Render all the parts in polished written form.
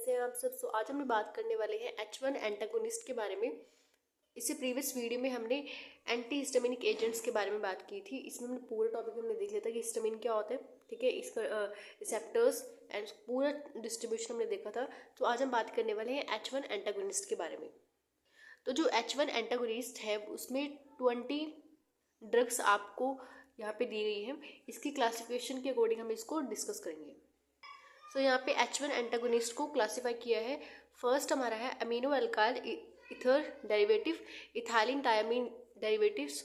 कैसे हैं आप सब। सो आज हम बात करने वाले हैं H1 एंटागोनिस्ट के बारे में। इससे प्रीवियस वीडियो में हमने एंटी हिस्टामिनिक एजेंट्स के बारे में बात की थी। इसमें हमने पूरा टॉपिक हमने देख लिया था कि हिस्टामिन क्या होता है, ठीक है, इसका रिसेप्टर्स एंड पूरा डिस्ट्रीब्यूशन हमने देखा था। तो आज हम बात करने वाले हैं H1 एंटागोनिस्ट के बारे में। तो जो H1 एंटागोनिस्ट है उसमें 20 ड्रग्स आपको यहाँ पे दी गई है। इसकी क्लासिफिकेशन के अकॉर्डिंग हम इसको डिस्कस करेंगे। सो यहाँ पे H1 एंटागोनिस्ट को क्लासीफाई किया है। फर्स्ट हमारा है amino alkyl ether derivative, ethylene thiamine derivatives,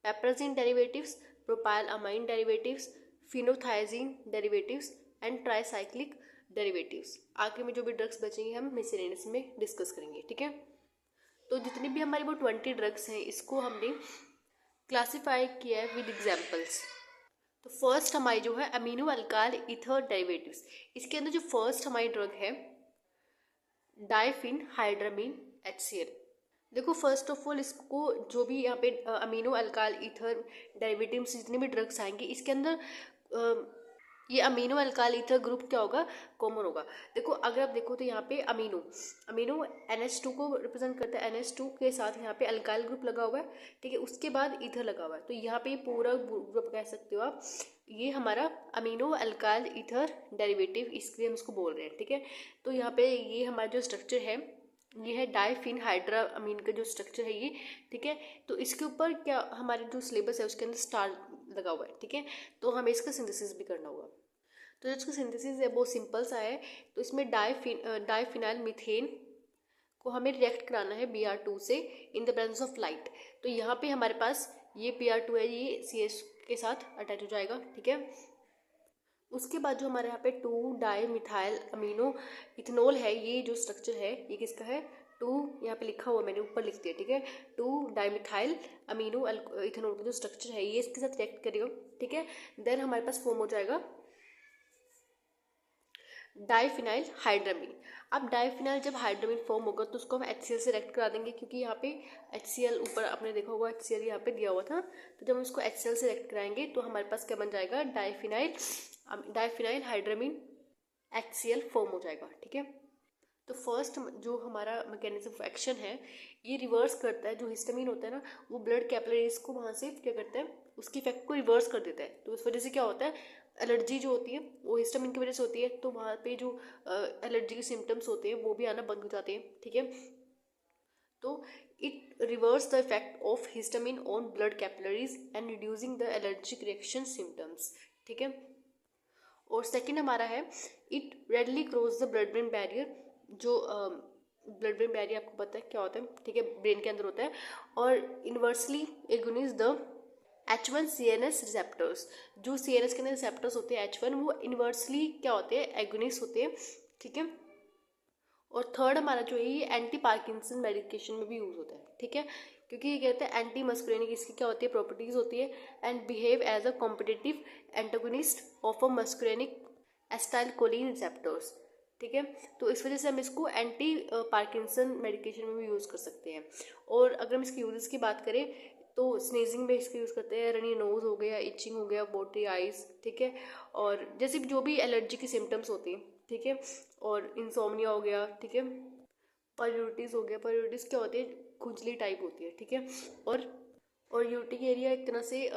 piperazine derivatives, propyl amine derivatives, phenothiazine derivatives and tricyclic derivatives. आगे में जो भी ड्रग्स बचेंगे हम मिसलेनियस में डिस्कस करेंगे, ठीक है। तो जितनी भी हमारी वो 20 ड्रग्स हैं इसको हमने क्लासीफाई किया है विद एग्जाम्पल्स। तो फर्स्ट हमारी जो है अमीनो अल्काइल ईथर डेरिवेटिव्स, इसके अंदर जो फर्स्ट हमारी ड्रग है डाइफिनहाइड्रामीन HCl। देखो फर्स्ट ऑफ ऑल इसको जो भी यहाँ पे अमीनो अल्काइल ईथर डेरिवेटिव्स जितने भी ड्रग्स आएंगे इसके अंदर ये अमीनो अल्काइल ईथर ग्रुप क्या होगा, कॉमन होगा। देखो अगर आप देखो तो यहाँ पे अमीनो NH2 को रिप्रेजेंट करता है, NH2 के साथ यहाँ पे अल्काइल ग्रुप लगा हुआ है, ठीक है, उसके बाद ईथर लगा हुआ है। तो यहाँ पे पूरा ग्रुप कह सकते हो आप, ये हमारा अमीनो अल्काइल ईथर डेरिवेटिव, इसलिए हम इसको बोल रहे हैं, ठीक है। तो यहाँ पे ये हमारा जो स्ट्रक्चर है ये है डाइफिनहाइड्रामीन का जो स्ट्रक्चर है ये, ठीक है। तो इसके ऊपर क्या हमारे जो सिलेबस है उसके अंदर स्टार लगा हुआ है, ठीक है। तो हमें इसका सिंथेसिस भी करना होगा। तो जो इसका सिंथेसिस है वो सिंपल सा है। तो इसमें डाइफिनाइल मीथेन को हमें रिएक्ट कराना है Br2 से in the presence of light. तो यहाँ पे हमारे पास ये Br2 है, ये CH के साथ अटैच हो जाएगा, ठीक है। उसके बाद जो हमारे यहाँ पे 2 डाई मिथाइल अमीनो इथेनॉल है, ये जो स्ट्रक्चर है ये किसका है, 2 यहाँ पे लिखा हुआ मैंने ऊपर लिख दिया, ठीक है। 2 डाईमिथाइल अमीनो इथेनॉल का जो स्ट्रक्चर है ये इसके साथ रिएक्ट करेगा, ठीक है। देन हमारे पास फॉर्म हो जाएगा डाइफिनाइल हाइड्रामीन। अब डाइफिनाइल जब हाइड्रामीन फॉर्म होगा तो उसको हम HCl से रिएक्ट करा देंगे, क्योंकि यहाँ पे HCl ऊपर आपने देखा होगा HCl यहाँ पे दिया हुआ था। तो जब हम इसको HCl से रिएक्ट कराएंगे तो हमारे पास क्या बन जाएगा, डाइफिनाइल हाइड्रामीन HCl फॉर्म हो जाएगा, ठीक है। तो फर्स्ट जो हमारा मैकेनिज्म ऑफ एक्शन है ये रिवर्स करता है, जो हिस्टामिन होता है ना वो ब्लड कैपिलरीज को वहाँ से क्या करता है, उसकी इफेक्ट को रिवर्स कर देता है। तो उस वजह से क्या होता है, एलर्जी जो होती है वो हिस्टामिन की वजह से होती है, तो वहाँ पे जो एलर्जी के सिम्टम्स होते हैं वो भी आना बंद हो जाते हैं, ठीक है। तो it reverse the effect of histamine on blood capillaries and reducing the allergic reaction symptoms, ठीक है। और सेकेंड हमारा है it readily cross the blood brain barrier. जो ब्लड ब्रेन बैरियर आपको पता है क्या होता है, ठीक है, ब्रेन के अंदर होता है। और inversely agonise the H1 CNS receptors. जो CNS के अंदर रिसेप्टर्स होते हैं H1 वो इन्वर्सली क्या होते हैं, एगोनिस्ट होते हैं, ठीक है। और थर्ड हमारा जो है ये एंटी पार्किंसन मेडिकेशन में भी यूज होता है, ठीक है, क्योंकि ये कहते हैं एंटी मस्कुरेनिक, इसकी क्या होती है प्रॉपर्टीज होती है and behave as a competitive antagonist of a muscarinic acetylcholine receptors, ठीक है। तो इस वजह से हम इसको एंटी पार्किंसन मेडिकेशन में भी यूज़ कर सकते हैं। और अगर हम इसके यूजेस की बात करें तो स्नेजिंग में इसका यूज़ करते हैं, रनी नोज हो गया, इचिंग हो गया, वाटरी आइज, ठीक है, और जैसे जो भी एलर्जी की सिम्टम्स होती हैं, ठीक है, और इंसोम्निया हो गया, ठीक है, पायरियोटिस हो गया। पायरियोटिस क्या होती है, खुजली टाइप होती है, ठीक है। और यूटिक एरिया एक तरह से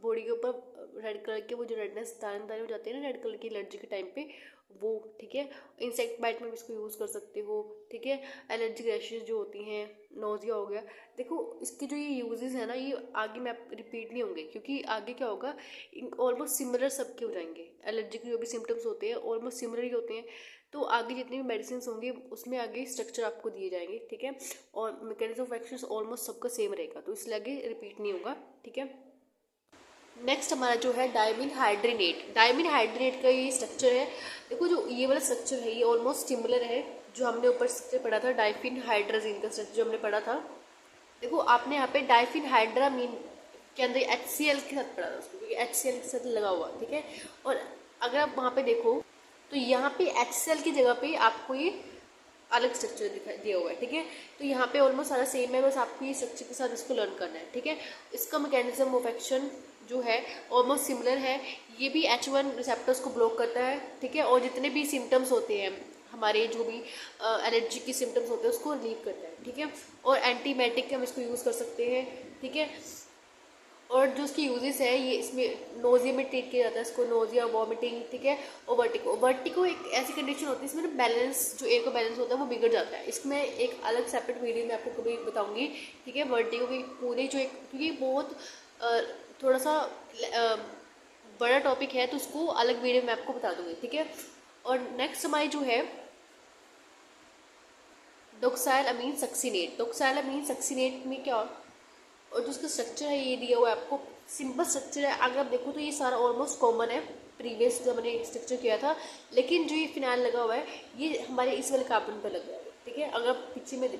बॉडी के ऊपर रेड कलर के वो जो रेडनेस दाने हो जाते हैं ना रेड कलर की एलर्जी के टाइम पे वो, ठीक है। इंसेक्ट बाइट में भी इसको यूज़ कर सकते हो, ठीक है। एलर्जिक रैशेज जो होती हैं, नोजिया हो गया। देखो इसके जो ये यूजेस है ना ये आगे में रिपीट नहीं होंगे, क्योंकि आगे क्या होगा ऑलमोस्ट सिमिलर सबके हो जाएंगे। एलर्जी के जो भी सिम्टम्स होते हैं ऑलमोस्ट सिमिलर ही होते हैं। तो आगे जितनी भी मेडिसिन होंगी उसमें आगे स्ट्रक्चर आपको दिए जाएंगे, ठीक है, और मैकेनिज्म ऑफ एक्शन ऑलमोस्ट सबका सेम रहेगा, तो इसलिए आगे रिपीट नहीं होगा, ठीक है। नेक्स्ट हमारा जो है डायमिन हाइड्रेट का ये स्ट्रक्चर है। देखो जो ये वाला स्ट्रक्चर है ये ऑलमोस्ट सिमिलर है जो हमने ऊपर से पढ़ा था, डाइफिनहाइड्राजीन का स्ट्रक्चर जो हमने पढ़ा था। देखो आपने यहाँ पे डाइफिनहाइड्रामीन के अंदर HCl के साथ पढ़ा था उसको, क्योंकि HCl के साथ लगा हुआ, ठीक है। और अगर आप वहाँ पे देखो तो यहाँ पे HCl की जगह पे आपको ये अलग स्ट्रक्चर दिखाई दिया हुआ है, ठीक है। तो यहाँ पे ऑलमोस्ट सारा सेम है, बस आपको ये स्ट्रक्चर के साथ इसको लर्न करना है, ठीक है। इसका मैकेनिज्म ऑफ एक्शन जो है ऑलमोस्ट सिमिलर है। ये भी H1 रिसेप्टर्स को ब्लॉक करता है, ठीक है। और जितने भी सिम्टम्स होते हैं हमारे जो भी एलर्जी की सिम्टम्स होते हैं उसको रिलीव करता है, ठीक है। और एंटीबायोटिक के हम इसको यूज़ कर सकते हैं, ठीक है। और जो उसकी यूजेस है, ये इसमें नोजिया में ट्रीट किया जाता है इसको, नोजिया, वॉमिटिंग, ठीक है। और वर्टिको, वर्टिको एक ऐसी कंडीशन होती है इसमें ना बैलेंस, जो एयर का बैलेंस होता है वो बिगड़ जाता है। इसमें एक अलग सेपरेट वीडियो में आपको कभी बताऊंगी, ठीक है। वर्टिको की पूरी जो एक, क्योंकि बहुत थोड़ा सा बड़ा टॉपिक है तो उसको अलग वीडियो में आपको बता दूंगी, ठीक है। और नेक्स्ट हमारी जो है डोक्साइल अमीन सक्सीनेट। डोक्साइल अमीन सक्सीनेट में क्या, और जो उसका स्ट्रक्चर है ये दिया हुआ है आपको, सिंपल स्ट्रक्चर है। अगर आप देखो तो ये सारा ऑलमोस्ट कॉमन है प्रीवियस जब मैंने स्ट्रक्चर किया था, लेकिन जो ये फिनाइल लगा हुआ है ये हमारे इस वाले कार्बन पर लगा हुआ है, ठीक है। अगर आप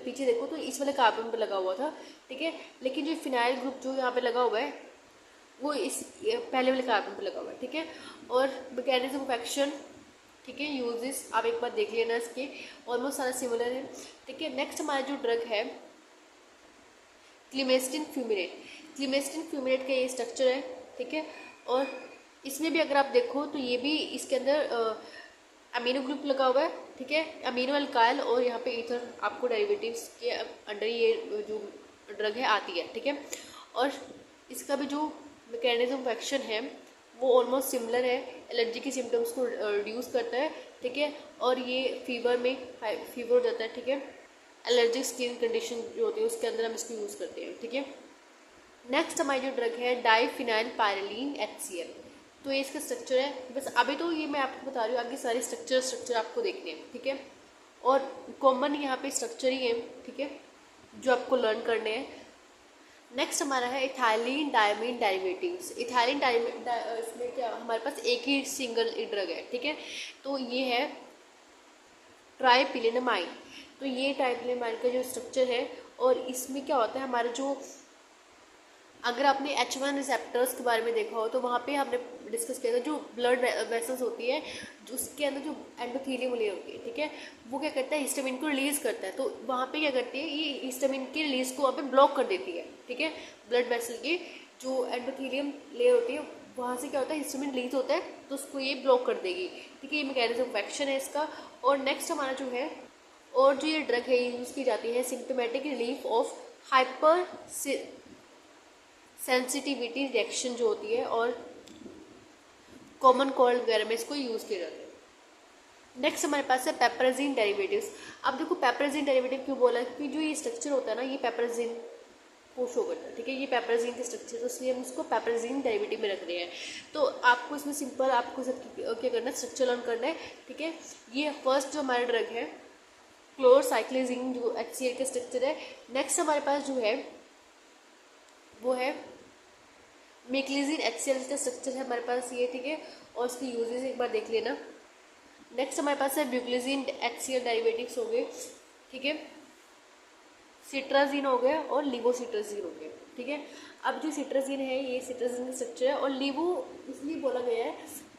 पीछे देखो तो इस वाले कार्बन पर लगा हुआ था, ठीक है। लेकिन जो फिनाइल ग्रुप जो यहाँ पे लगा हुआ है वो इस पहले वाले कार्बन पर लगा हुआ है, ठीक है। और मैकेनिज्म ऑफ एक्शन, ठीक है, यूजेस आप एक बार देख लेना, इसके ऑलमोस्ट सारा सिमिलर है, ठीक है। नेक्स्ट हमारा जो ड्रग है क्लिमेस्टिन फ्यूमिनेट। क्लिमेस्टिन फ्यूमिनेट का ये स्ट्रक्चर है, ठीक है। और इसमें भी अगर आप देखो तो ये भी इसके अंदर अमीनो ग्रुप लगा हुआ है, ठीक है, अमीनो अल्काइल, और यहाँ पे ईथर आपको डेरिवेटिव्स के अंडर ये जो ड्रग है आती है, ठीक है। और इसका भी जो मैकेनिज्म ऑफ एक्शन है वो ऑलमोस्ट सिमिलर है, एलर्जी की सिम्टम्स को रिड्यूस करता है, ठीक है। और ये फीवर में फीवर हो जाता है, ठीक है। एलर्जिक स्किन कंडीशन जो होती है उसके अंदर हम इसको यूज़ करते हैं, ठीक है। नेक्स्ट हमारी जो ड्रग है डाइफिनाइल पायरिलीन HCl। तो ये इसका स्ट्रक्चर है, बस अभी तो ये मैं आपको बता रही हूँ, आगे सारे स्ट्रक्चर आपको देखने हैं, ठीक है। और कॉमन यहाँ पे स्ट्रक्चर ही है, ठीक है, जो आपको लर्न करने हैं। नेक्स्ट हमारा है इथाइलिन डायमीन डेरिवेटिव्स। इथाइलिन इसमें क्या हमारे पास एक ही सिंगल ड्रग है, ठीक है। तो ये है ट्राइपिलेनामाइन। तो ये ट्राइपिलेनामाइन का जो स्ट्रक्चर है, और इसमें क्या होता है हमारा जो, अगर आपने H1 रिसेप्टर्स के बारे में देखा हो तो वहाँ पे हमने डिस्कस किया था, जो ब्लड वेसल्स होती है जो उसके अंदर जो एंडोथेलियम लेयर होती है, ठीक है, वो क्या करता है हिस्टामिन को रिलीज करता है। तो वहाँ पे क्या करती है ये हिस्टामिन की रिलीज को वहाँ पे ब्लॉक कर देती है, ठीक है। ब्लड वेसल की जो एंडोथेलियम लेयर होती है वहाँ से क्या होता है हिस्टामिन रिलीज होता है तो उसको ये ब्लॉक कर देगी, ठीक है। ये मैकेनिज्म ऑफ एक्शन है इसका। और नेक्स्ट हमारा जो है, और जो ये ड्रग है ये यूज़ की जाती है symptomatic relief of hyper sensitivity reaction जो होती है, और कॉमन कोल्ड वगैरह में इसको यूज़ किया जाता है। नेक्स्ट हमारे पास है पेपराजीन डेरिवेटिव्स। अब देखो पेपराजीन डेरिवेटिव क्यों बोला, क्योंकि जो ये स्ट्रक्चर होता है ना ये पेपराजीन को शो करता है, ठीक है। ये पेपराजीन के स्ट्रक्चर, तो इसलिए हम इसको पेपराजीन डेरिवेटिव में रख रहे हैं। तो आपको इसमें सिंपल आपको सब क्या करना है, स्ट्रक्चर लर्न करना है, ठीक है। ये फर्स्ट जो हमारा ड्रग है क्लोरसाइक्लिजीन जो HCl का स्ट्रक्चर है। नेक्स्ट हमारे पास जो है वो है मेक्लिजीन HCl का स्ट्रक्चर है हमारे पास ये, ठीक है। और उसकी यूजेस एक बार देख लेना। नेक्स्ट हमारे पास है ब्यूक्लिजीन HCl डेरिवेटिव्स हो गए, ठीक है, सिट्राजीन हो गया और लिवोसिट्राजीन हो गया, ठीक है। अब जो सिट्राजीन है ये सिट्राजीन का स्ट्रक्चर है, और लिवो इसलिए बोला गया है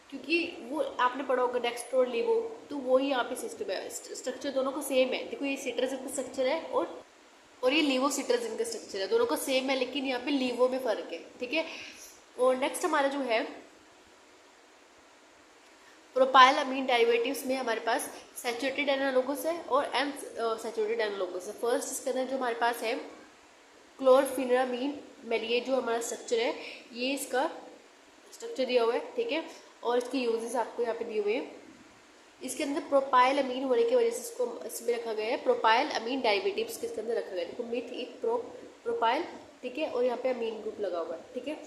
क्योंकि वो आपने पढ़ा होगा डेक्स्ट्रो और लिवो, तो वो ही यहाँ पे सिस्टम है, स्ट्रक्चर दोनों का सेम है। देखो ये सिट्राजीन का स्ट्रक्चर है और ये लिवोसिट्राजीन का स्ट्रक्चर है, दोनों का सेम है, लेकिन यहाँ पे लिवो में फर्क है, ठीक है। और नेक्स्ट हमारा जो है प्रोपाइल अमीन डेरिवेटिव्स में हमारे पास सैचुरेटेड एनालोगस है और अनसैचुरेटेड एनालोगस है। फर्स्ट इसके अंदर जो हमारे पास है क्लोरफिनामीन मेलिए जो हमारा स्ट्रक्चर है, ये इसका स्ट्रक्चर दिया हुआ है, ठीक है। और इसके यूजेस आपको यहाँ पे दिए हुए हैं। इसके अंदर प्रोपाइल अमीन होने की वजह से इसको इसमें रखा गया है प्रोपाइल अमीन डेरिवेटिव्स के अंदर रखा गया है। देखो मिथ एक प्रोपाइल, ठीक है, और यहाँ पे अमीन ग्रुप लगा हुआ है, ठीक है।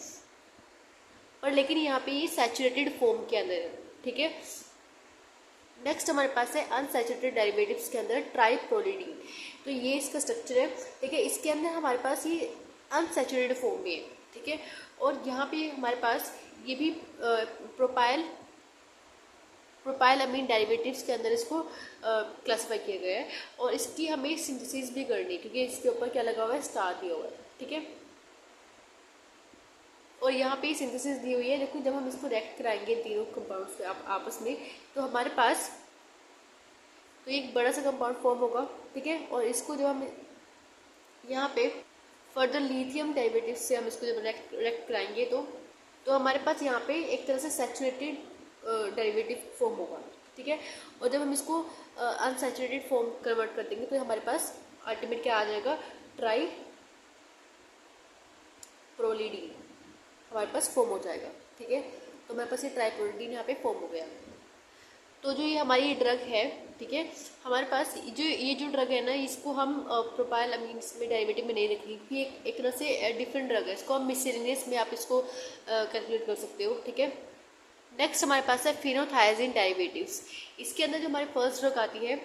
और लेकिन यहाँ पे ये सैचुरेटेड फॉर्म के अंदर है, ठीक है। नेक्स्ट हमारे पास है अनसैचुरेटेड डेरिवेटिव्स के अंदर ट्राइप्रोलिडीन। तो ये इसका स्ट्रक्चर है, ठीक है। इसके अंदर हमारे पास ये अनसैचुरेटेड फॉर्म में है, ठीक है। और यहाँ पे हमारे पास ये भी प्रोपाइल अमीन डेरिवेटिव्स के अंदर इसको क्लासिफाई किया गया है। और इसकी हमें सिंथेसिस भी करनी है क्योंकि इसके ऊपर क्या लगा हुआ है, स्टार दिया हुआ है, ठीक है। और यहाँ पे सिंथेसिस दी हुई है, लेकिन जब हम इसको रिएक्ट कराएंगे तीनों कंपाउंड्स के आपस में तो हमारे पास तो एक बड़ा सा कंपाउंड फॉर्म होगा, ठीक है। और इसको जब हम यहाँ पे फर्दर लिथियम डेरिवेटिव से हम इसको जब रिएक्ट कराएंगे तो हमारे पास यहाँ पे एक तरह से सैचुरेटेड डेरिवेटिव फॉर्म होगा, ठीक है। और जब हम इसको अनसैचुरेटेड फॉर्म कन्वर्ट कर देंगे तो हमारे पास अल्टीमेट क्या आ जाएगा, ट्राई प्रोलिडीन हमारे पास फॉर्म हो जाएगा। ठीक है, तो हमारे पास ये ट्राइप्रोलिडीन यहाँ पे फॉर्म हो गया। तो जो ये हमारी ड्रग है, ठीक है, हमारे पास जो ड्रग है ना, इसको हम प्रोपाइल अमीन्स में डेरिवेटिव में नहीं रखेंगे क्योंकि एक तरह से डिफरेंट ड्रग है। इसको हम मिससेलेनियस में आप इसको कैलकुलेट कर सकते हो। ठीक है, नेक्स्ट हमारे पास है फिनोथायजीन डेरिवेटिव्स। इसके अंदर जो हमारी फर्स्ट ड्रग आती है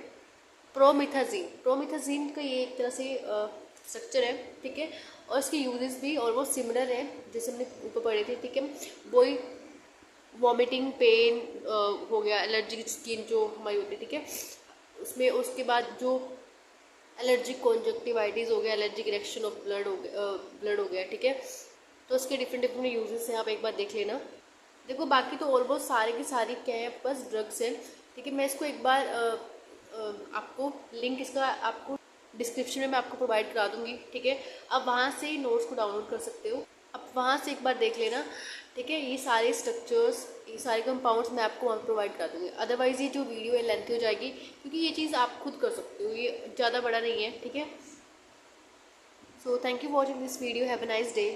प्रोमिथाजीन। प्रोमिथाजीन का ये एक तरह से स्ट्रक्चर है। ठीक है, और इसके यूजेस भी ऑलमोस्ट सिमिलर है जैसे हमने ऊपर पढ़े थे। ठीक है, वही वॉमिटिंग, पेन हो गया, एलर्जिक स्किन जो हमारी होती है। ठीक है, उसमें उसके बाद जो एलर्जिक कॉन्जक्टिवाइटिस हो गया, एलर्जिक रिएक्शन ऑफ ब्लड हो गया। ठीक है, तो उसके डिफरेंट डिफरेंट यूजेस हैं, आप एक बार देख लेना। देखो बाकी तो ऑलमोस्ट सारे की सारी क्या है बस ड्रग्स हैं। ठीक है, मैं इसको एक बार आपको लिंक इसका आपको डिस्क्रिप्शन में मैं आपको प्रोवाइड करा दूंगी। ठीक है, आप वहाँ से ही नोट्स को डाउनलोड कर सकते हो, आप वहाँ से एक बार देख लेना। ठीक है, ये सारे स्ट्रक्चर्स, ये सारे कंपाउंड्स मैं आपको वहाँ प्रोवाइड करा दूँगी। अदरवाइज़ ये जो वीडियो है लेंथी हो जाएगी क्योंकि ये चीज़ आप खुद कर सकते हो, ये ज़्यादा बड़ा नहीं है। ठीक है, so thank you watching this video, have a nice day.